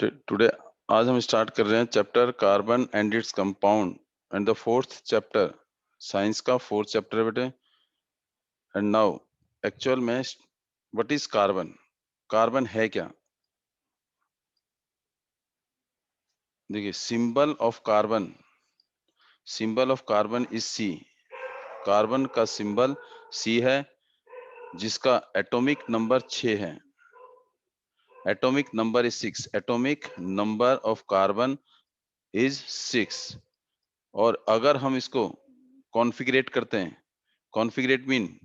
Today आज हम start कर रहे हैं chapter carbon and its compound and the fourth chapter science का फोर्थ चैप्टर बेटे। एंड नाउ एक्चुअल में व्हाट इज कार्बन? कार्बन है क्या? देखिए, symbol of carbon is C. Carbon का सिंबल सी है, जिसका एटॉमिक नंबर 6 है। Atomic number is 6। Atomic number of carbon is 6। और अगर हम इसको कॉन्फ़िगरेट करते हैं, configurate mean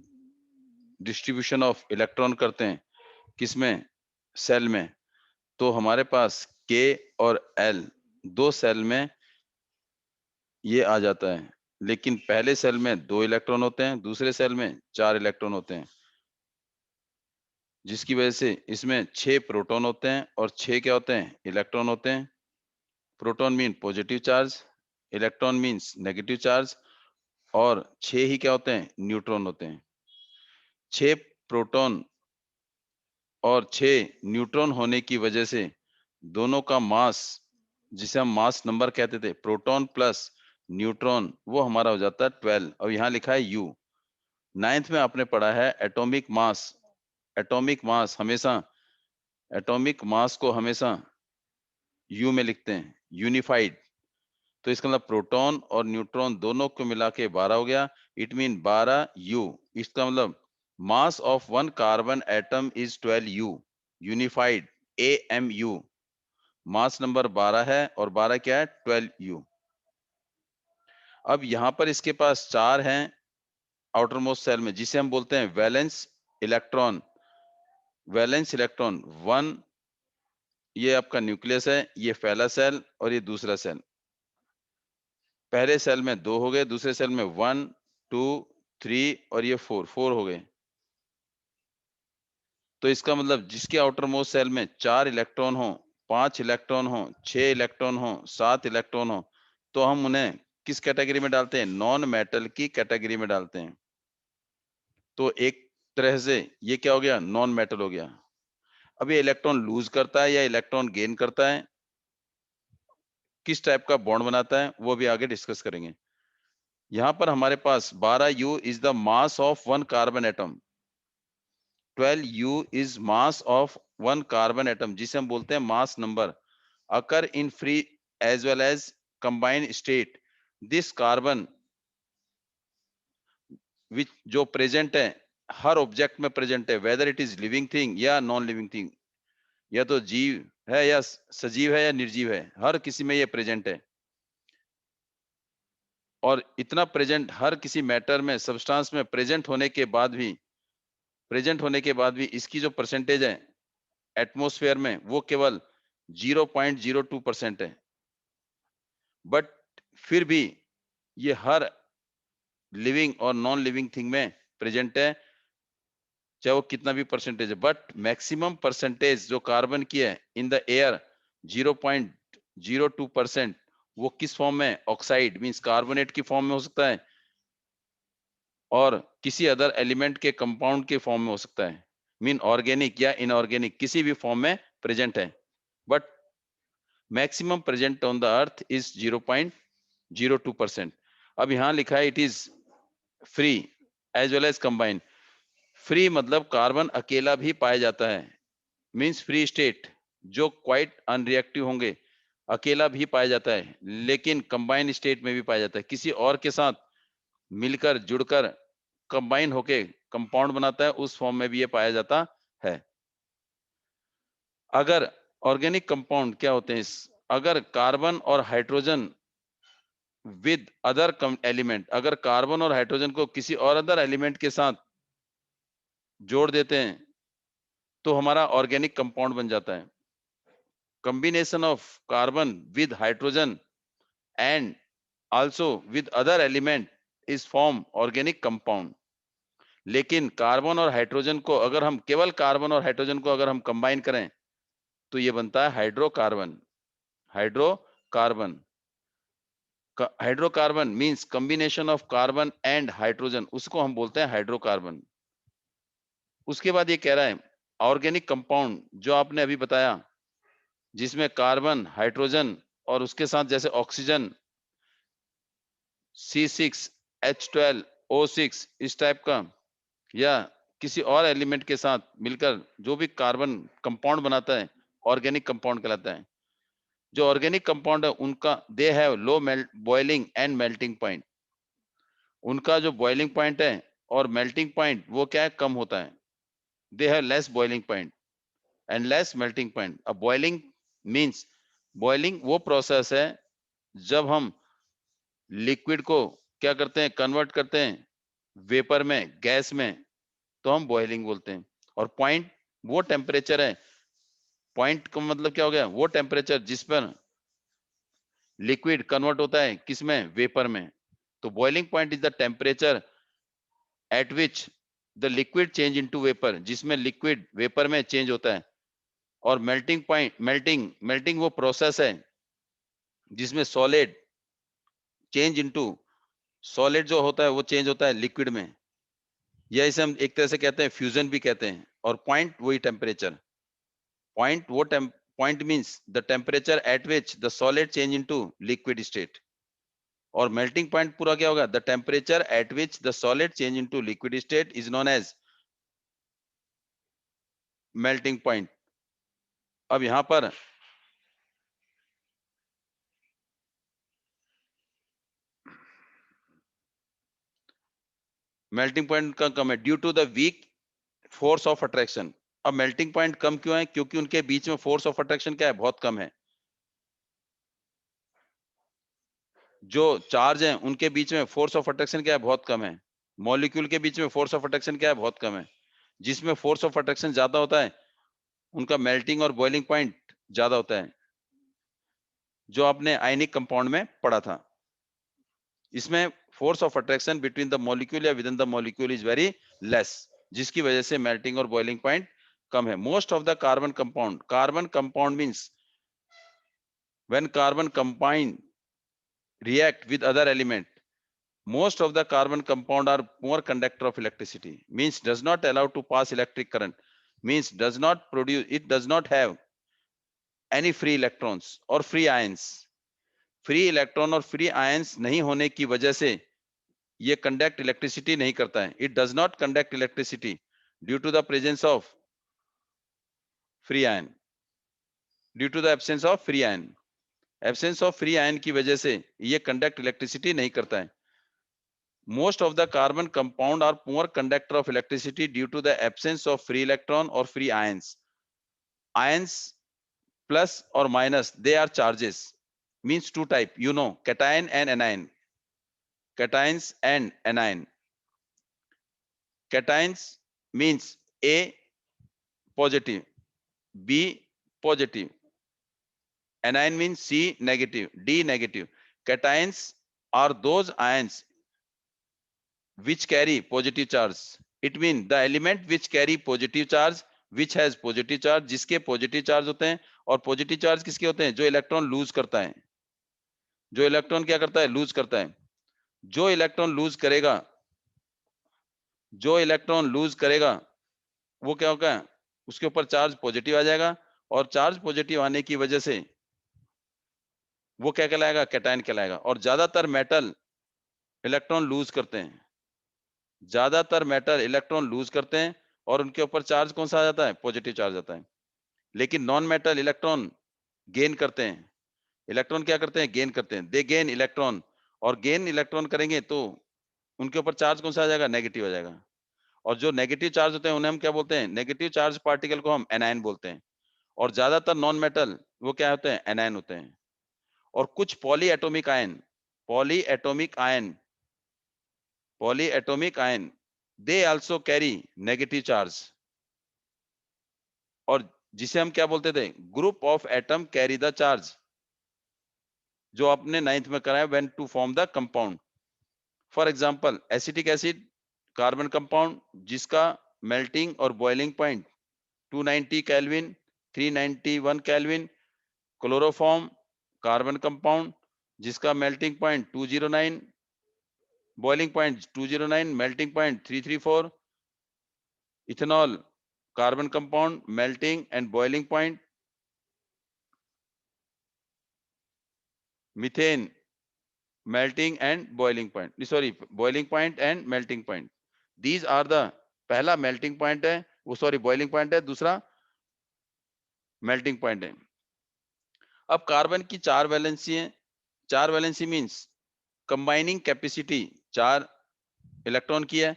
distribution of electron करते हैं, किसमें? सेल में। तो हमारे पास के और एल दो सेल में ये आ जाता है, लेकिन पहले सेल में 2 इलेक्ट्रॉन होते हैं, दूसरे सेल में 4 इलेक्ट्रॉन होते हैं, जिसकी वजह से इसमें 6 प्रोटॉन होते हैं और 6 क्या होते हैं? इलेक्ट्रॉन होते हैं। Proton mean positive charge, electron means negative charge, और 6 ही क्या होते हैं? न्यूट्रॉन होते हैं। 6 प्रोटॉन और 6 न्यूट्रॉन होने की वजह से दोनों का मास, जिसे हम मास नंबर कहते थे, प्रोटॉन प्लस न्यूट्रॉन, वो हमारा हो जाता है 12। और यहाँ लिखा है यू। 9th में आपने पढ़ा है एटॉमिक मास। एटॉमिक मास हमेशा, एटॉमिक मास को हमेशा यू में लिखते हैं, यूनिफाइड। तो इसका मतलब प्रोटॉन और न्यूट्रॉन दोनों को मिला के 12 हो गया। It mean 12 you. इसका मतलब mass of one carbon atom is 12 you, unified AMU। Mass number 12 है और 12 क्या है? 12 यू। अब यहां पर इसके पास 4 हैं आउटर मोस्ट सेल में, जिसे हम बोलते हैं वैलेंस इलेक्ट्रॉन। वैलेंस इलेक्ट्रॉन 1, ये आपका न्यूक्लियस है, ये पहला सेल और ये दूसरा सेल। पहले सेल में 2 हो गए, दूसरे सेल में 1 2 3 और ये 4 हो गए। तो इसका मतलब जिसके आउटर मोस्ट सेल में 4 इलेक्ट्रॉन हो, 5 इलेक्ट्रॉन हो, 6 इलेक्ट्रॉन हो, 7 इलेक्ट्रॉन हो, तो हम उन्हें किस कैटेगरी में डालते हैं? नॉन मेटल की कैटेगरी में डालते हैं। तो एक तरह से ये क्या हो गया? नॉन मेटल हो गया। अब ये इलेक्ट्रॉन लूज करता है या इलेक्ट्रॉन गेन करता है, किस टाइप का बॉन्ड बनाता है, वो भी आगे डिस्कस करेंगे। यहां पर हमारे पास 12U is the mass of one carbon atom. 12U is mass of one carbon atom, जिसे हम बोलते हैं mass number. occur in free as well as combined state। this carbon which जो प्रेजेंट है, हर ऑब्जेक्ट में प्रेजेंट है, whether it is living thing या non living thing, या तो जीव है या सजीव है या निर्जीव है, हर किसी में ये प्रेजेंट है। और इतना प्रेजेंट हर किसी मैटर में, सब्सटेंस में प्रेजेंट होने के बाद भी, इसकी जो परसेंटेज है एटमॉस्फेयर में, वो केवल 0.02% है। बट फिर भी ये हर लिविंग और नॉन लिविंग थिंग में प्रेजेंट है, चाहे वो कितना भी परसेंटेज है। बट मैक्सिमम परसेंटेज जो कार्बन की है इन द एयर 0.02%, वो किस फॉर्म में? ऑक्साइड मींस कार्बोनेट की फॉर्म में हो सकता है, और किसी अदर एलिमेंट के कंपाउंड के फॉर्म में हो सकता है, मीन ऑर्गेनिक या इनऑर्गेनिक, किसी भी फॉर्म में प्रेजेंट है। But maximum present on the earth is 0.02%। अब यहां लिखा है it is free as well as combine. Free मतलब कार्बन अकेला भी पाया जाता है, मींस फ्री स्टेट, जो क्वाइट अनरिएक्टिव होंगे, अकेला भी पाया जाता है, लेकिन कंबाइन स्टेट में भी पाया जाता है, किसी और के साथ मिलकर जुड़कर कंबाइन होके कंपाउंड बनाता है, उस फॉर्म में भी ये पाया जाता है। अगर ऑर्गेनिक कंपाउंड क्या होते हैं? अगर कार्बन और हाइड्रोजन विद अदर एलिमेंट, अगर कार्बन और हाइड्रोजन को किसी और अदर एलिमेंट के साथ जोड़ देते हैं, तो हमारा ऑर्गेनिक कंपाउंड बन जाता है। combination of carbon with hydrogen and also with other element is form organic compound। लेकिन कार्बन और हाइड्रोजन को, अगर हम केवल कार्बन और हाइड्रोजन को अगर हम कंबाइन करें, तो ये बनता है hydrocarbon. Hydrocarbon hydrocarbon means combination of carbon and hydrogen, उसको हम बोलते हैं हाइड्रोकार्बन। उसके बाद ये कह रहा है ऑर्गेनिक कंपाउंड जो आपने अभी बताया, जिसमें कार्बन, हाइड्रोजन और उसके साथ जैसे ऑक्सीजन C6H12O6 इस टाइप का, या किसी और एलिमेंट के साथ मिलकर जो भी कार्बन कंपाउंड बनाता है, ऑर्गेनिक कंपाउंड कहलाता है। जो ऑर्गेनिक कंपाउंड है उनका they have low boiling and melting point. उनका जो बॉइलिंग पॉइंट है और मेल्टिंग पॉइंट वो क्या है, कम होता है। They have less boiling point and less melting point. अब बॉइलिंग मींस, बॉइलिंग वो प्रोसेस है जब हम लिक्विड को क्या करते हैं, कन्वर्ट करते हैं वेपर में, गैस में, तो हम बॉइलिंग बोलते हैं। और पॉइंट वो टेम्परेचर है, पॉइंट का मतलब क्या हो गया, वो टेम्परेचर जिस पर लिक्विड कन्वर्ट होता है किसमें, वेपर में। तो boiling point is the temperature at which the liquid change into vapour, जिसमें लिक्विड वेपर में चेंज होता है। और मेल्टिंग पॉइंट, मेल्टिंग वो प्रोसेस है जिसमें सॉलिड चेंज इनटू, सॉलिड जो होता है वो चेंज होता है लिक्विड में, या इसे हम एक तरह से कहते हैं फ्यूजन भी कहते हैं। और पॉइंट वही टेम्परेचर, पॉइंट वो point means the temperature at which the solid change into liquid state. और मेल्टिंग पॉइंट पूरा क्या होगा, the temperature at which the solid change into liquid state is known as melting point. अब यहां पर melting point का कम है due to the weak force of attraction. अब मेल्टिंग पॉइंट कम क्यों है, क्योंकि उनके बीच में फोर्स ऑफ अट्रैक्शन क्या है, बहुत कम है। जो चार्ज है उनके बीच में फोर्स ऑफ अट्रैक्शन क्या है, बहुत कम है। मॉलिक्यूल के बीच में फोर्स ऑफ अट्रैक्शन क्या है, बहुत कम है। जिसमें फोर्स ऑफ अट्रैक्शन ज्यादा होता है उनका मेल्टिंग और बॉइलिंग पॉइंट ज्यादा होता है, जो आपने आयनिक कंपाउंड में पढ़ा था। इसमें force of attraction between the molecule या within the molecule is very less, जिसकी वजह से मेल्टिंग और बॉइलिंग पॉइंट कम है। Most of the carbon compound means when carbon compound react with other element, most of the carbon compound are poor conductor of electricity, means does not allow to pass electric current, means does not produce, it does not have any free electrons or free ions। Free electron और free ions नहीं होने की वजह से ये conduct electricity नहीं करता है। It does not conduct electricity due to the presence of free ion, due to the absence of free ion. Absence of free ion की वजह से ये कंडक्ट इलेक्ट्रिसिटी नहीं करता है। Most of the carbon compound are poor conductor of electricity due to the absence of free electron or free ions. Ions plus or minus, they are charges. Means two type, you know, cation and anion. Cations and anion. Cations means A positive, B positive. Anion means C negative, D negative. Cations are those ions which carry positive charge. It means the element which carry positive charge, which has positive charge, जिसके positive charge होते हैं। और positive charge किसके होते हैं, जो electron lose करता है। जो इलेक्ट्रॉन क्या करता है, लूज करता है। जो इलेक्ट्रॉन लूज करेगा, जो इलेक्ट्रॉन लूज करेगा वो क्या होगा, उसके ऊपर चार्ज पॉजिटिव आ जाएगा। और चार्ज पॉजिटिव आने की वजह से वो क्या कहलाएगा, कैटायन कहलाएगा। और ज्यादातर मेटल इलेक्ट्रॉन लूज करते हैं, ज्यादातर मेटल इलेक्ट्रॉन लूज करते हैं और उनके ऊपर चार्ज कौन सा आ जाता है, पॉजिटिव चार्ज आता है। लेकिन नॉन मेटल इलेक्ट्रॉन गेन करते हैं। इलेक्ट्रॉन क्या करते हैं, गेन करते हैं। दे गेन इलेक्ट्रॉन, और गेन इलेक्ट्रॉन करेंगे तो उनके ऊपर चार्ज कौन सा आ जाएगा, नेगेटिव आ जाएगा। और जो नेगेटिव चार्ज होते हैं उन्हें हम क्या बोलते हैं, नेगेटिव चार्ज पार्टिकल को हम एनायन बोलते हैं। और ज्यादातर नॉन मेटल वो क्या होते हैं, एनायन होते हैं। और कुछ poly atomic ion, they also carry negative charge. और जिसे हम क्या बोलते थे, group of atom carry the charge, जो आपने 9th में कराया, when to form the compound. For example acetic acid, carbon compound जिसका मेल्टिंग और boiling point 290 kelvin, 391 kelvin. Chloroform, carbon compound जिसका melting point 209, boiling point 209, melting point 334। Ethanol, carbon compound, melting and boiling point methane melting and boiling point, sorry, boiling point and melting point. These are the, पहला melting point है, वो sorry boiling point है, दूसरा melting point है. अब carbon की 4 valency है. 4 valency means combining capacity 4 electron की है.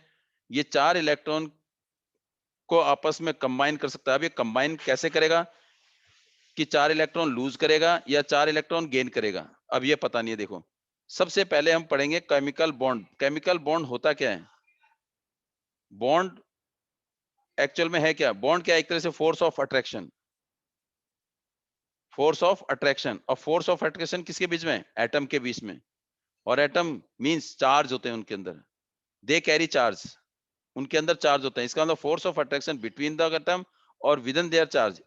ये 4 इलेक्ट्रॉन को आपस में कंबाइन कर सकता है. अब ये कंबाइन कैसे करेगा कि 4 इलेक्ट्रॉन लूज करेगा या 4 इलेक्ट्रॉन गेन करेगा, अब ये पता नहीं है. देखो, सबसे पहले हम पढ़ेंगे केमिकल बॉन्ड. केमिकल बॉन्ड होता क्या है? बॉन्ड एक्चुअल में है क्या? बॉन्ड क्या है? एक तरह से force of attraction. Force of attraction. और फोर्स ऑफ अट्रैक्शन किसके बीच में? एटम के बीच में. और एटम मींस चार्ज होते हैं उनके अंदर, दे कैरी चार्ज. उनके अंदर चार्ज होते हैं. इसका मतलब force of attraction between the atom और within their charge.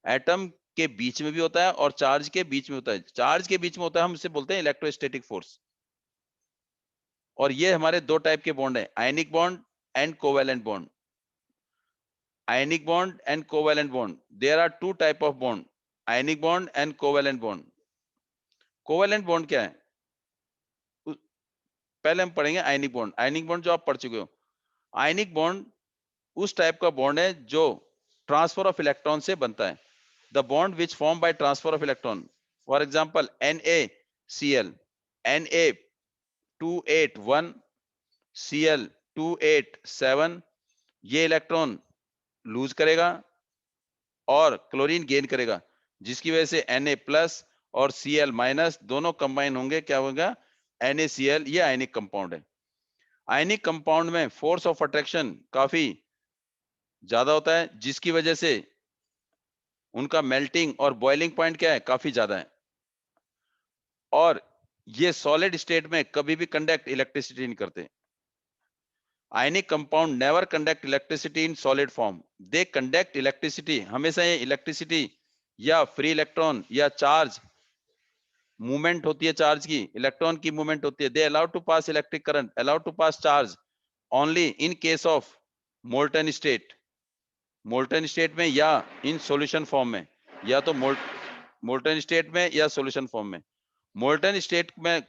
Atom के बीच में भी होता है और चार्ज के बीच में होता है. चार्ज के बीच में होता है, हम इसे बोलते हैं इलेक्ट्रोस्टैटिक फोर्स. और ये हमारे दो टाइप के बॉन्ड है, ionic bond and covalent bond. ionic bond and covalent bond, there are two type of bond, ionic bond and covalent bond. covalent bond क्या है? पहले हम पढ़ेंगे आयनिक बॉन्ड. आयनिक बॉन्ड जो आप पढ़ चुके हो. आयनिक बॉन्ड उस टाइप का बॉन्ड है जो ट्रांसफर ऑफ इलेक्ट्रॉन से बनता है. The bond which form by transfer of electron, for example NaCl, Na281 Cl287, ये इलेक्ट्रॉन लूज करेगा और क्लोरीन गेन करेगा, जिसकी वजह से Na प्लस और Cl माइनस दोनों कंबाइन होंगे. क्या होगा? NaCl. ये आयनिक कंपाउंड है. आयनिक कंपाउंड में फोर्स ऑफ अट्रैक्शन काफी ज्यादा होता है, जिसकी वजह से उनका मेल्टिंग और बॉइलिंग पॉइंट क्या है? काफी ज्यादा है. और ये सॉलिड स्टेट में कभी भी कंडक्ट इलेक्ट्रिसिटी नहीं करते. Ionic compound never conduct electricity in solid form. They conduct electricity, हमेशा ये इलेक्ट्रिसिटी या फ्री इलेक्ट्रॉन या चार्ज मूवमेंट होती है, चार्ज की, इलेक्ट्रॉन की मूवमेंट होती है. They allow to pass electric current, allow to pass charge only in case of molten state. Molten state में या इन सॉल्यूशन फॉर्म में, या तो मोल्टन स्टेट में या सॉल्यूशन फॉर्म में. मोल्टन स्टेट में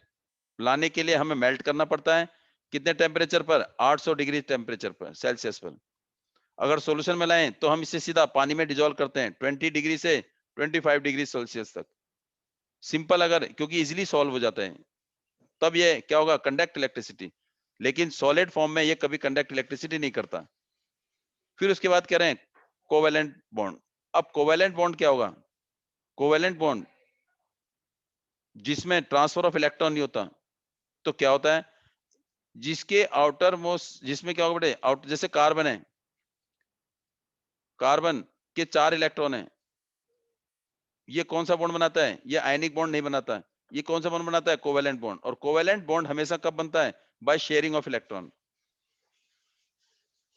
लाने के लिए हमें मेल्ट करना पड़ता है. कितने टेम्परेचर पर? 800 डिग्री टेम्परेचर पर, सेल्सियस पर. अगर सॉल्यूशन में लाएं तो हम इसे सीधा पानी में डिजोल्व करते हैं 20 डिग्री से 25 डिग्री सेल्सियस तक. सिंपल, अगर क्योंकि इजीली सॉल्व हो जाता है, तब ये क्या होगा? Conduct electricity. लेकिन सॉलिड फॉर्म में ये कभी कंडक्ट इलेक्ट्रिसिटी नहीं करता. फिर उसके बाद कह रहे हैं कोवेलेंट बॉन्ड. अब कोवेलेंट बॉन्ड क्या होगा? कोवेलेंट बॉन्ड जिसमें ट्रांसफर ऑफ इलेक्ट्रॉन नहीं होता. तो क्या होता है? जिसके आउटर मोस्ट, जिसमें क्या होगा बेटे? आउट, जैसे कार्बन है, कार्बन के 4 इलेक्ट्रॉन है. ये कौन सा बॉन्ड बनाता है? ये आयनिक बॉन्ड नहीं बनाता है. ये कौन सा बॉन्ड बनाता है? Covalent bond. और कोवेलेंट बॉन्ड हमेशा कब बनता है? बाय शेयरिंग ऑफ इलेक्ट्रॉन,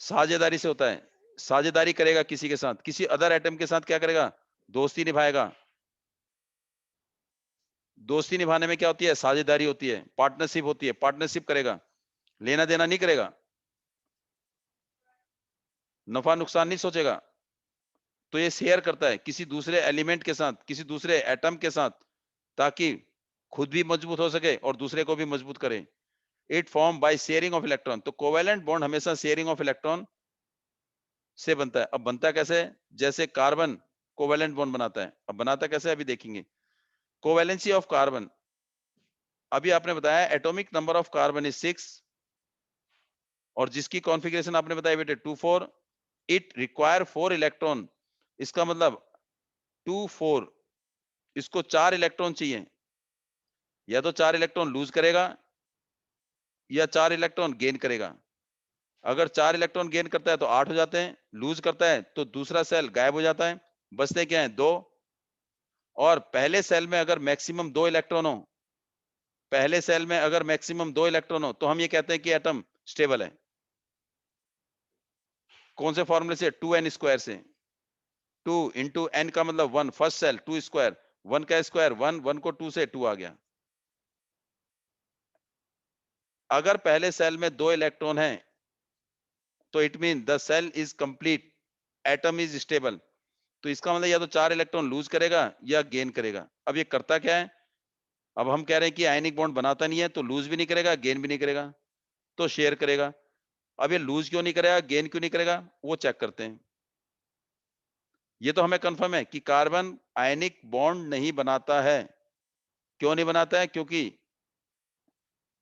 साझेदारी से होता है. साझेदारी करेगा किसी के साथ, किसी अदर एटम के साथ क्या करेगा? दोस्ती निभाएगा. दोस्ती निभाने में क्या होती है? साझेदारी होती है, पार्टनरशिप होती है. पार्टनरशिप करेगा, लेना देना नहीं करेगा, नफा नुकसान नहीं सोचेगा. तो ये शेयर करता है किसी दूसरे एलिमेंट के साथ, किसी दूसरे एटम के साथ, ताकि खुद भी मजबूत हो सके और दूसरे को भी मजबूत करे. It form by sharing of electron. तो कोवेलेंट बॉन्ड हमेशा शेयरिंग ऑफ इलेक्ट्रॉन से बनता है. अब बनता कैसे? जैसे कार्बन कोवेलेंट बॉन्ड बनाता है. अब बनाता कैसे अभी देखेंगे. कोवेलेंसी ऑफ कार्बन, अभी आपने बताया atomic number of carbon is 6, और जिसकी कॉन्फ़िगरेशन आपने बताया बेटे 2 4. It require 4 electron. इसका मतलब 2 4, इसको 4 इलेक्ट्रॉन चाहिए. या तो 4 इलेक्ट्रॉन लूज करेगा या 4 इलेक्ट्रॉन गेन करेगा. अगर 4 इलेक्ट्रॉन गेन करता है तो 8 हो जाते हैं, लूज करता है तो दूसरा सेल गायब हो जाता है, बचते क्या है? 2. और पहले सेल में अगर मैक्सिमम 2 इलेक्ट्रॉन हो, पहले सेल में अगर मैक्सिमम 2 इलेक्ट्रॉन हो, तो हम ये कहते हैं कि एटम स्टेबल है. कौन से फॉर्मूले से? 2n स्क्वायर से. 2 इंटू एन का मतलब 1, फर्स्ट सेल 2 स्क्वायर, 1 का स्क्वायर 1, 1 को 2 से 2 आ गया. अगर पहले सेल में 2 इलेक्ट्रॉन है तो it mean the shell is complete, atom is stable. तो इसका मतलब या तो 4 इलेक्ट्रॉन लूज करेगा या गेन करेगा. अब ये करता क्या है? अब हम कह रहे हैं कि आयनिक बॉन्ड बनाता नहीं है, तो लूज भी नहीं करेगा, गेन भी नहीं करेगा, तो शेयर करेगा। अब ये लूज क्यों नहीं करेगा, गेन क्यों नहीं करेगा, वो चेक करते हैं। ये तो हमें कंफर्म है कि कार्बन आयनिक बॉन्ड नहीं बनाता है। क्यों नहीं बनाता है? क्योंकि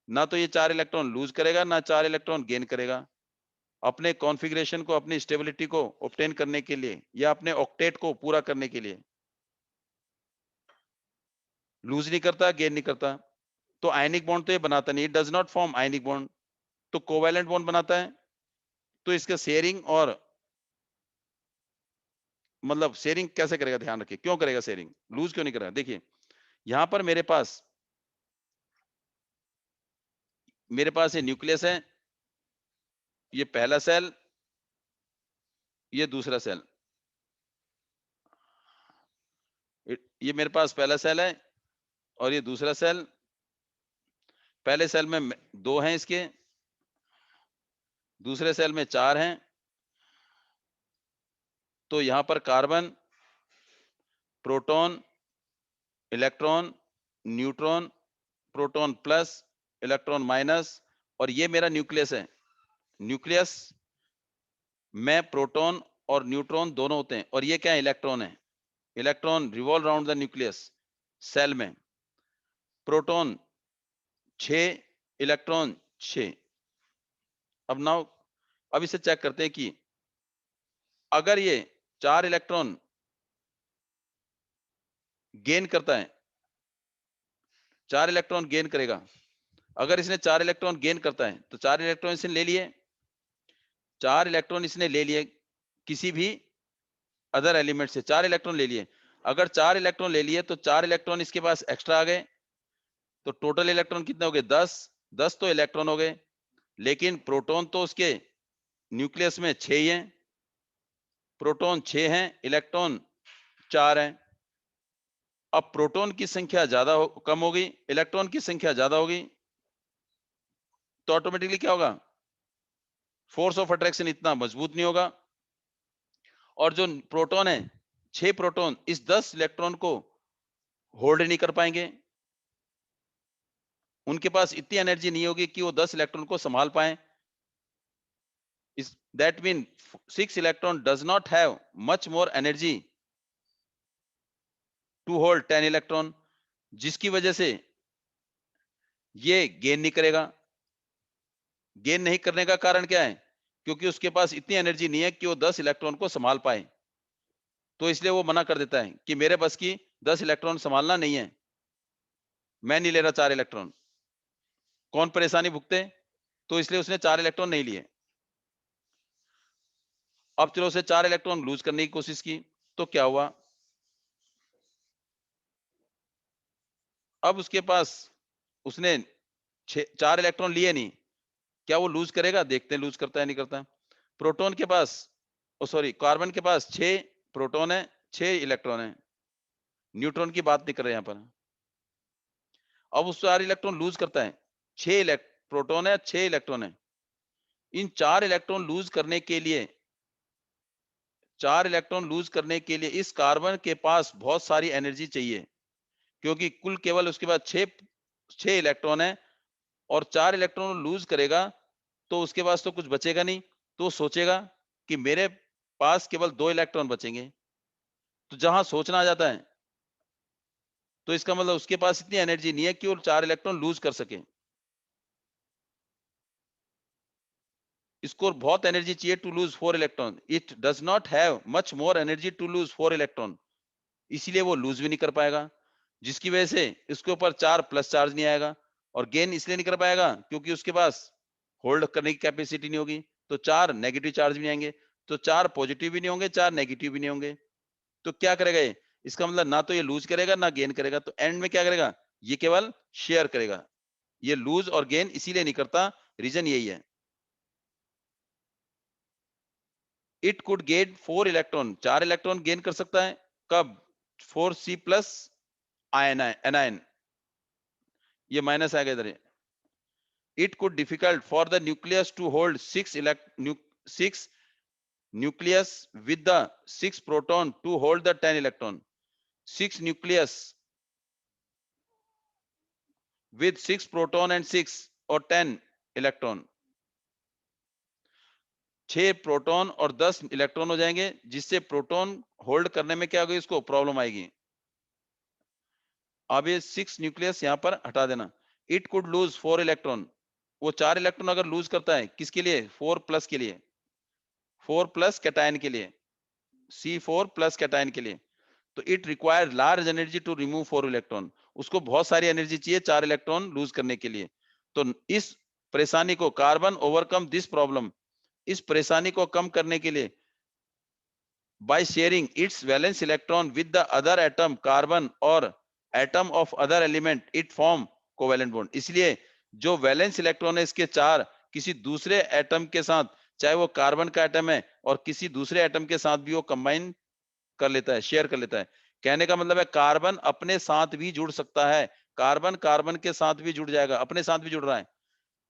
ना तो ये 4 इलेक्ट्रॉन लूज करेगा, ना 4 इलेक्ट्रॉन गेन करेगा। अपने कॉन्फ़िगरेशन को, अपनी स्टेबिलिटी को ऑब्टेन करने के लिए या अपने ऑक्टेट को पूरा करने के लिए लूज नहीं करता, गेन नहीं करता। तो आयनिक बॉन्ड तो ये बनाता नहीं, does not form ionic bond. तो कोवैलेंट बॉन्ड बनाता है। तो इसका शेयरिंग और मतलब शेयरिंग कैसे करेगा, ध्यान रखिए। क्यों करेगा शेयरिंग, लूज क्यों नहीं करेगा? देखिए यहां पर मेरे पास ये न्यूक्लियस है, ये पहला सेल, ये दूसरा सेल। ये मेरे पास पहला सेल है और ये दूसरा सेल। पहले सेल में 2 हैं इसके, दूसरे सेल में 4 हैं। तो यहां पर carbon, proton, electron, neutron, proton plus, electron minus, और ये मेरा न्यूक्लियस है। न्यूक्लियस में प्रोटॉन और न्यूट्रॉन दोनों होते हैं, और ये क्या है, इलेक्ट्रॉन है। Electron revolve around the nucleus. Shell में प्रोटॉन 6, इलेक्ट्रॉन 6। अब नाउ, अब इसे चेक करते हैं कि अगर ये 4 इलेक्ट्रॉन गेन करता है, 4 इलेक्ट्रॉन गेन करेगा। अगर इसने 4 इलेक्ट्रॉन गेन करता है तो 4 इलेक्ट्रॉन इसने ले लिए, 4 इलेक्ट्रॉन इसने ले लिए किसी भी अदर एलिमेंट से, 4 इलेक्ट्रॉन ले लिए। अगर 4 इलेक्ट्रॉन ले लिए तो 4 इलेक्ट्रॉन इसके पास एक्स्ट्रा आ गए, तो टोटल इलेक्ट्रॉन कितने हो गए, 10। 10 तो इलेक्ट्रॉन हो गए, लेकिन प्रोटॉन तो उसके न्यूक्लियस में 6 ही हैं। प्रोटॉन 6 हैं, इलेक्ट्रॉन 4 हैं। अब प्रोटॉन की संख्या कम होगी, इलेक्ट्रॉन की संख्या ज्यादा होगी, तो ऑटोमेटिकली क्या होगा, फोर्स ऑफ अट्रैक्शन इतना मजबूत नहीं होगा। और जो प्रोटॉन है, 6 प्रोटॉन इस 10 इलेक्ट्रॉन को होल्ड नहीं कर पाएंगे। उनके पास इतनी एनर्जी नहीं होगी कि वो 10 इलेक्ट्रॉन को संभाल पाए। Is that mean 6 electron does not have much more energy to hold 10 electron, जिसकी वजह से ये गेन नहीं करेगा। गेन नहीं करने का कारण क्या है? क्योंकि उसके पास इतनी एनर्जी नहीं है कि वो 10 इलेक्ट्रॉन को संभाल पाए। तो इसलिए वो मना कर देता है कि मेरे बस की 10 इलेक्ट्रॉन संभालना नहीं है, मैं नहीं ले रहा 4 इलेक्ट्रॉन। कौन परेशानी भुगते? तो इसलिए उसने 4 इलेक्ट्रॉन नहीं लिए। अब चलो उसे 4 इलेक्ट्रॉन लूज करने की कोशिश की, तो क्या हुआ, अब उसके पास उसने 4 इलेक्ट्रॉन लिए नहीं। क्या वो लूज करेगा? देखते हैं लूज करता है नहीं करता। प्रोटॉन के पास, ओ सॉरी, कार्बन के पास 6 प्रोटॉन है, 6 इलेक्ट्रॉन है। न्यूट्रॉन की बात नहीं कर रहे यहाँ पर। अब उस 4 इलेक्ट्रॉन लूज करता है, 6 प्रोटॉन है, 6 इलेक्ट्रॉन है। इन 4 इलेक्ट्रॉन लूज करने के लिए, 4 इलेक्ट्रॉन लूज करने के लिए इस कार्बन के पास बहुत सारी एनर्जी चाहिए, क्योंकि कुल केवल उसके पास 6 इलेक्ट्रॉन है, और 4 इलेक्ट्रॉन लूज करेगा तो उसके पास तो कुछ बचेगा नहीं। तो वो सोचेगा कि मेरे पास केवल 2 इलेक्ट्रॉन बचेंगे। तो जहां सोचना आ जाता है, तो इसका मतलब उसके पास इतनी एनर्जी नहीं है कि वो 4 इलेक्ट्रॉन लूज कर सके। इसको बहुत एनर्जी चाहिए to lose 4 electron. It does not have much more energy to lose 4 electron, इसीलिए वो लूज भी नहीं कर पाएगा, जिसकी वजह से इसके ऊपर 4 प्लस चार्ज नहीं आएगा। और गेन इसलिए नहीं कर पाएगा क्योंकि उसके पास होल्ड करने की कैपेसिटी नहीं होगी, तो 4 नेगेटिव चार्ज भी नहीं आएंगे। तो 4 पॉजिटिव भी नहीं होंगे, 4 नेगेटिव भी नहीं होंगे। तो क्या करेगा ये? इसका मतलब ना तो ये लूज करेगा ना गेन करेगा, तो एंड में क्या करेगा, ये केवल शेयर करेगा। ये लूज और गेन इसीलिए नहीं करता, रीजन यही है। It could gain 4 electron, 4 electron gain कर सकता है। कब? 4C प्लस एनायन, ये माइनस आएगा इधर। It could difficult for the nucleus to hold 6 nucleus with the 6 proton to hold the 10 electron। 6 nucleus with 6 proton and 6 or 10 electron, 6 proton और 10 electron हो जाएंगे, जिससे प्रोटॉन होल्ड करने में क्या होगी, इसको प्रॉब्लम आएगी। अब ये 6 न्यूक्लियस यहां पर हटा देना। इट कुड लूज 4 इलेक्ट्रॉन, वो 4 इलेक्ट्रॉन अगर लूज करता है, किसके लिए, 4 प्लस के लिए, 4 प्लस कैटायन के लिए, C4 प्लस कैटायन के लिए, तो it require large energy to remove 4 electron, उसको बहुत सारी एनर्जी चाहिए 4 इलेक्ट्रॉन लूज करने के लिए। तो इस परेशानी को, कार्बन ओवरकम दिस प्रॉब्लम, इस परेशानी को कम करने के लिए, by sharing its valence electron with the other atom carbon or atom of other element, it form covalent bond। इसलिए जो वैलेंस इलेक्ट्रॉन है इसके 4 किसी दूसरे एटम के साथ, चाहे वो कार्बन का एटम है और किसी दूसरे एटम के साथ भी वो कंबाइन कर लेता है, शेयर कर लेता है। कहने का मतलब है कार्बन अपने साथ भी जुड़ सकता है, कार्बन कार्बन के साथ भी जुड़ जाएगा, अपने साथ भी जुड़ रहा है,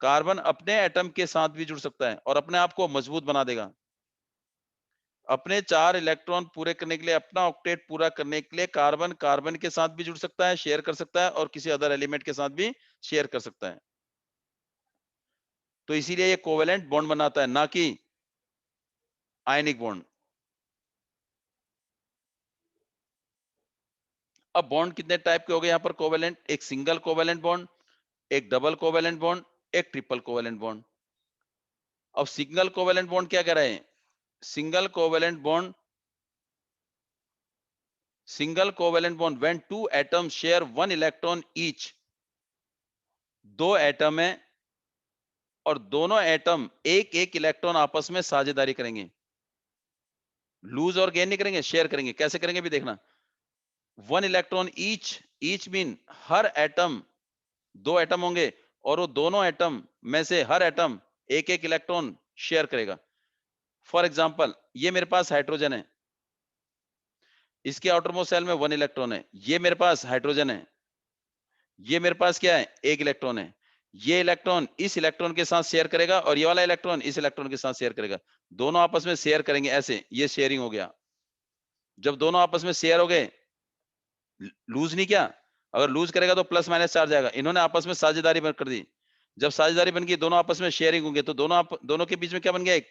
कार्बन अपने एटम के साथ भी जुड़ सकता है और अपने आप को मजबूत बना देगा। अपने 4 इलेक्ट्रॉन पूरे करने के लिए, अपना ऑक्टेट पूरा करने के लिए कार्बन कार्बन के साथ भी जुड़ सकता है, शेयर कर सकता है, और किसी अदर एलिमेंट के साथ भी शेयर कर सकता है। तो इसीलिए ये कोवेलेंट बॉन्ड बनाता है, ना कि आयनिक बॉन्ड। अब बॉन्ड कितने टाइप के हो गए यहाँ पर कोवेलेंट, एक सिंगल कोवेलेंट बॉन्ड, एक डबल कोवेलेंट बॉन्ड, एक ट्रिपल कोवेलेंट बॉन्ड। अब सिंगल कोवेलेंट बॉन्ड क्या कह रहे हैं, single covalent bond, single covalent bond when 2 atoms share 1 electron each, 2 atom है और दोनों एटम एक एक इलेक्ट्रॉन आपस में साझेदारी करेंगे, लूज और गेन नहीं करेंगे, शेयर करेंगे। कैसे करेंगे भी देखना, 1 इलेक्ट्रॉन ईच, ईच मीन हर एटम, 2 एटम होंगे और वो दोनों एटम में से हर एटम एक एक इलेक्ट्रॉन शेयर करेगा। फॉर एग्जाम्पल, ये मेरे पास हाइड्रोजन है, इसके आउटरमोस्ट शेल में 1 इलेक्ट्रॉन है, ये मेरे पास हाइड्रोजन है, ये मेरे पास क्या है, 1 इलेक्ट्रॉन है। ये इलेक्ट्रॉन इस इलेक्ट्रॉन के साथ शेयर करेगा और ये वाला इलेक्ट्रॉन इस इलेक्ट्रॉन के साथ शेयर करेगा, दोनों आपस में शेयर करेंगे, ऐसे ये शेयरिंग हो गया। जब दोनों आपस में शेयर हो गए, लूज नहीं किया, अगर लूज करेगा तो प्लस माइनस चार्ज आएगा, इन्होंने आपस में साझेदारी कर दी। जब साझेदारी बन गई, दोनों आपस में शेयरिंग होंगे, तो दोनों के बीच में क्या बन गया, एक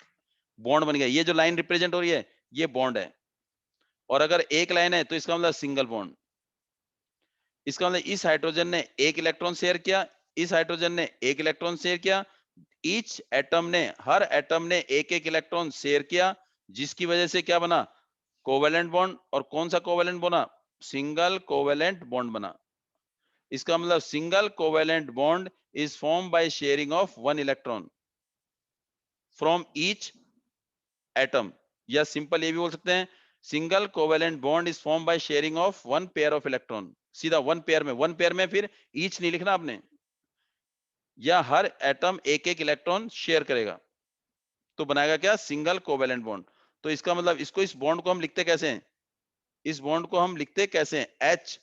बॉन्ड बन गया। ये जो लाइन रिप्रेजेंट हो रही है, ये बॉन्ड है, और अगर एक लाइन है तो इसका मतलब सिंगल बॉन्ड। इसका मतलब इस हाइड्रोजन ने एक इलेक्ट्रॉन शेयर किया, इस हाइड्रोजन ने एक इलेक्ट्रॉन शेयर किया, ईच एटम ने, हर एटम ने एक एक इलेक्ट्रॉन शेयर किया, जिसकी वजह से क्या बना, कोवेलेंट बॉन्ड। और कौन सा कोवेलेंट बना, सिंगल कोवेलेंट बॉन्ड बना। इसका मतलब single covalent bond is form by sharing of 1 electron from each atom, या सिंपल ये भी बोल सकते हैं, single covalent bond is form by sharing of 1 pair of electron. सीधा 1 पेयर में, 1 पेयर में फिर ईच नहीं लिखना आपने, या हर एटम एक एक इलेक्ट्रॉन शेयर करेगा, तो बनाएगा क्या, सिंगल कोवेलेंट बॉन्ड। तो इसका मतलब, इसको, इस बॉन्ड को हम लिखते कैसे हैं, इस बॉन्ड को हम लिखते कैसे हैं, एच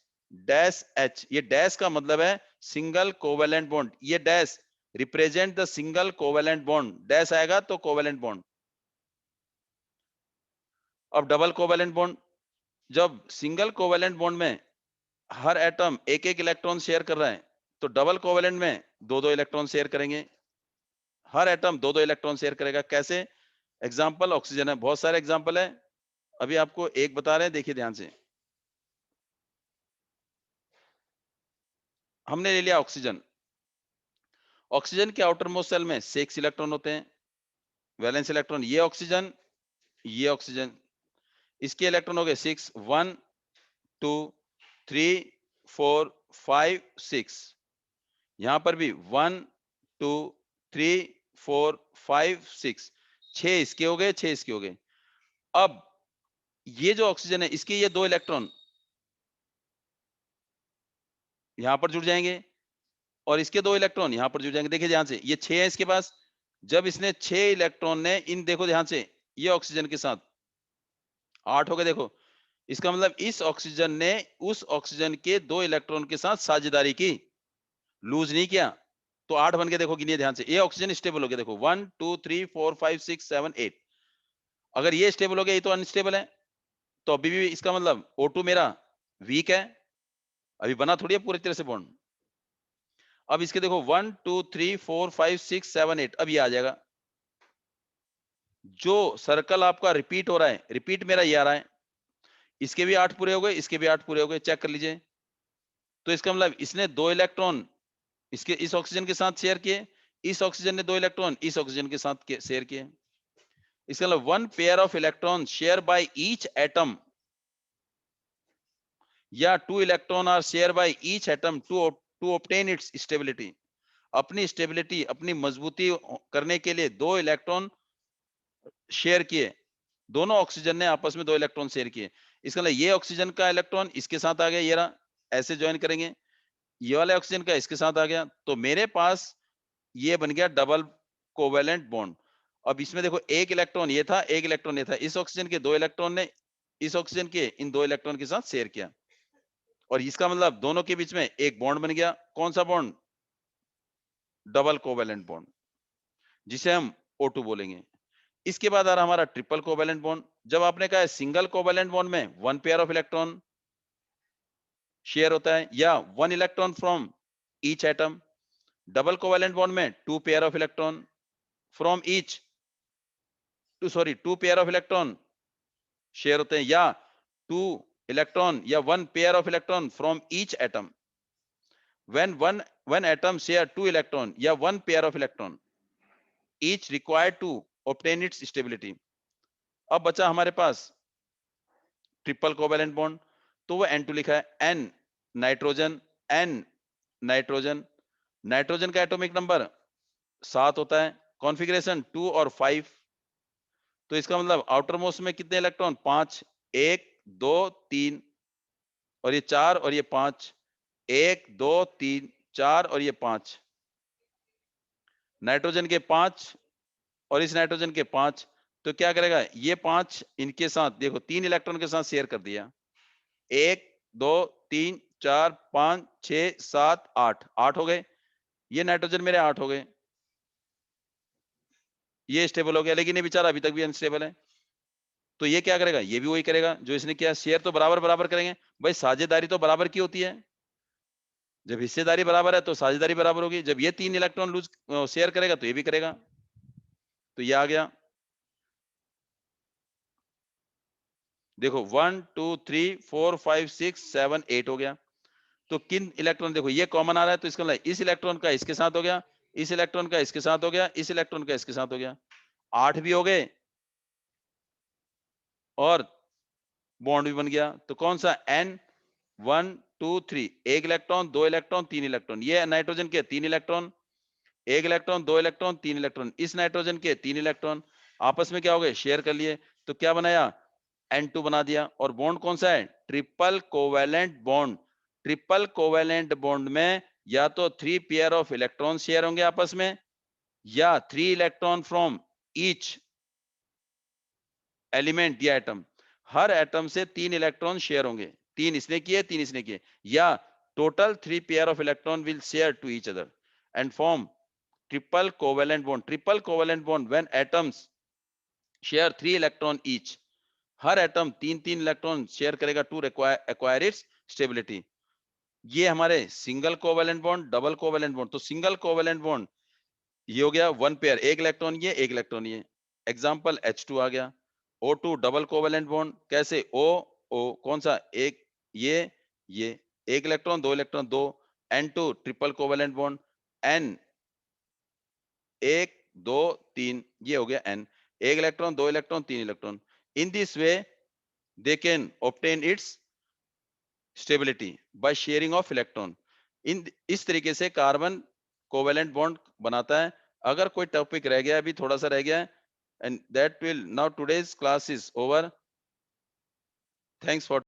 डैश एच। ये डैश का मतलब है सिंगल कोवेलेंट बॉन्ड, ये dash represent the single covalent bond, dash आएगा तो कोवेलेंट बॉन्ड। अब डबल कोवेलेंट बॉन्ड, जब सिंगल कोवेलेंट बॉन्ड में हर एटम एक एक इलेक्ट्रॉन शेयर कर रहा है, तो डबल कोवेलेंट में दो दो इलेक्ट्रॉन शेयर करेंगे, हर एटम दो दो इलेक्ट्रॉन शेयर करेगा। कैसे, एग्जाम्पल ऑक्सीजन है, बहुत सारे एग्जाम्पल है, अभी आपको एक बता रहे हैं, देखिए ध्यान से। हमने ले लिया ऑक्सीजन, ऑक्सीजन के आउटर मोस्ट शेल में 6 इलेक्ट्रॉन होते हैं, वैलेंस इलेक्ट्रॉन, ये ऑक्सीजन, ये ऑक्सीजन, इसके इलेक्ट्रॉन हो गए 6, 1 2 3 4 5 6, यहां पर भी 1 2 3 4 5 6, 6 इसके हो गए, 6 इसके हो गए। अब ये जो ऑक्सीजन है, इसके ये 2 इलेक्ट्रॉन यहां पर जुड़ जाएंगे और इसके 2 इलेक्ट्रॉन यहां पर जुड़ जाएंगे। देखिए ध्यान से, ये 6 है इसके पास, जब इसने 6 इलेक्ट्रॉन ने इन, देखो ध्यान से, ये ऑक्सीजन के साथ 8 हो गए, देखो, इसका मतलब इस ऑक्सीजन ने उस ऑक्सीजन के 2 इलेक्ट्रॉन के साथ साझेदारी की, लूज नहीं किया, तो 8 बन गए। देखो गिनिए ध्यान से, ये ऑक्सीजन स्टेबल हो गया, देखो 1 2 3 4 5 6 7 8। अगर ये स्टेबल हो गया, ये तो अनस्टेबल है, तो अभी भी इसका मतलब O2 मेरा वीक है, अभी बना थोड़ी है पूरी तरह से बॉन्ड। अब इसके देखो 1 2 3 4 5 6 7 8, अब ये आ जाएगा। जो सर्कल आपका रिपीट हो रहा है, रिपीट मेरा ये आ रहा है, इसके भी 8 पूरे हो गए, इसके भी 8 पूरे हो गए, चेक कर लीजिए। तो इसका मतलब इसने 2 इलेक्ट्रॉन इसके इस ऑक्सीजन के साथ शेयर किए, इस ऑक्सीजन ने 2 इलेक्ट्रॉन इस ऑक्सीजन के साथ शेयर किए। इसका मतलब 1 pair of electron share by each atom या 2 electron are share by each atom to obtain its stability. अपनी स्टेबिलिटी, अपनी मजबूती करने के लिए 2 इलेक्ट्रॉन शेयर किए, दोनों ऑक्सीजन ने आपस में 2 इलेक्ट्रॉन शेयर किए। इसका मतलब ये ऑक्सीजन का इलेक्ट्रॉन इसके साथ आ गया, ये रहा, ऐसे ज्वाइन करेंगे, ये वाला ऑक्सीजन का इसके साथ आ गया, तो मेरे पास ये बन गया डबल कोवेलेंट बॉन्ड। अब इसमें देखो एक इलेक्ट्रॉन ये था, एक इलेक्ट्रॉन ये था, इस ऑक्सीजन के 2 इलेक्ट्रॉन ने इस ऑक्सीजन के इन 2 इलेक्ट्रॉन के साथ शेयर किया, और इसका मतलब दोनों के बीच में एक बॉन्ड बन गया। कौन सा बॉन्ड? डबल कोवेलेंट बॉन्ड, जिसे हम O2 बोलेंगे। इसके बाद आ रहा हमारा ट्रिपल कोवेलेंट बॉन्ड। जब आपने कहा है सिंगल कोवेलेंट बॉन्ड में 1 पेयर ऑफ इलेक्ट्रॉन शेयर होता है या 1 electron from each atom. Double covalent bond में 2 pair of electron from each, two pair of electron share होते हैं, या 2 इलेक्ट्रॉन या 1 pair of electron from each atom. when atom share 2 electron या 1 pair of electron each required to obtain its stability। अब बचा हमारे पास triple covalent bond, तो वो N2 लिखा है, N nitrogen, N nitrogen. Nitrogen का एटॉमिक नंबर 7 होता है, कॉन्फ़िगरेशन 2 और 5। तो इसका मतलब आउटर मोस्ट में कितने इलेक्ट्रॉन? 5, 1 2 3, और ये 4 और ये 5, 1 2 3 4 और ये 5। नाइट्रोजन के 5 और इस नाइट्रोजन के 5, तो क्या करेगा ये 5 इनके साथ, देखो 3 इलेक्ट्रॉन के साथ शेयर कर दिया, 1 2 3 4 5 6 7 8, 8 हो गए, ये नाइट्रोजन मेरे 8 हो गए, ये स्टेबल हो गया, लेकिन ये बेचारा अभी तक भी अनस्टेबल है। तो ये क्या करेगा? ये भी वही करेगा जो इसने किया, शेयर तो बराबर बराबर करेंगे भाई, साझेदारी तो बराबर की होती है। जब हिस्सेदारी बराबर है तो साझेदारी बराबर होगी, जब ये 3 इलेक्ट्रॉन लूज शेयर करेगा तो ये भी करेगा, तो ये आ गया। देखो 1 2 3 4 5 6 7 8 हो गया। तो किन इलेक्ट्रॉन, देखो ये कॉमन आ रहा है, तो इसका मतलब इस इलेक्ट्रॉन का इसके साथ हो गया, इस इलेक्ट्रॉन का इसके साथ हो गया, इस इलेक्ट्रॉन का इसके साथ हो गया, 8 भी हो गए और बॉन्ड भी बन गया। तो कौन सा? N 1 2 3, एक इलेक्ट्रॉन, 2 इलेक्ट्रॉन, 3 इलेक्ट्रॉन। ये नाइट्रोजन के 3 इलेक्ट्रॉन, एक इलेक्ट्रॉन, 2 इलेक्ट्रॉन, 3 इलेक्ट्रॉन। इस नाइट्रोजन के 3 इलेक्ट्रॉन आपस में क्या हो गए? शेयर कर लिए। तो क्या बनाया? N2 बना दिया। और बॉन्ड कौन सा है? Triple covalent bond. Triple covalent bond में या तो 3 पेयर ऑफ इलेक्ट्रॉन शेयर होंगे आपस में, या 3 इलेक्ट्रॉन फ्रॉम ईच एलिमेंट या एटम। हर एटम से 3 इलेक्ट्रॉन शेयर होंगे, 3 इसने किए, 3 इसने किए, या total 3 pair of electron will share to each other and form triple covalent bond. Triple covalent bond when atoms share 3 electron each. हर एटम 3-3 इलेक्ट्रॉन शेयर करेगा टू एक्वायर इट्स स्टेबिलिटी। ये हमारे single covalent bond, double covalent bond. तो single covalent bond ये हो गया 1 pair, एक electron ये, एक इलेक्ट्रॉन ये। एग्जांपल H2 आ गया। O2 डबल कोवेलेंट बॉन्ड कैसे? O O कौन सा? एक ये एक electron, 2 electron, 2। N2 triple covalent bond, N 1 2 3, ये हो गया N, एक electron, 2 electron, 3 electron. In this way they can obtain its stability by sharing of electron। इस तरीके से कार्बन कोवेलेंट बॉन्ड बनाता है। अगर कोई टॉपिक रह गया, अभी थोड़ा सा रह गया है, and that will now today's class is over। Thanks for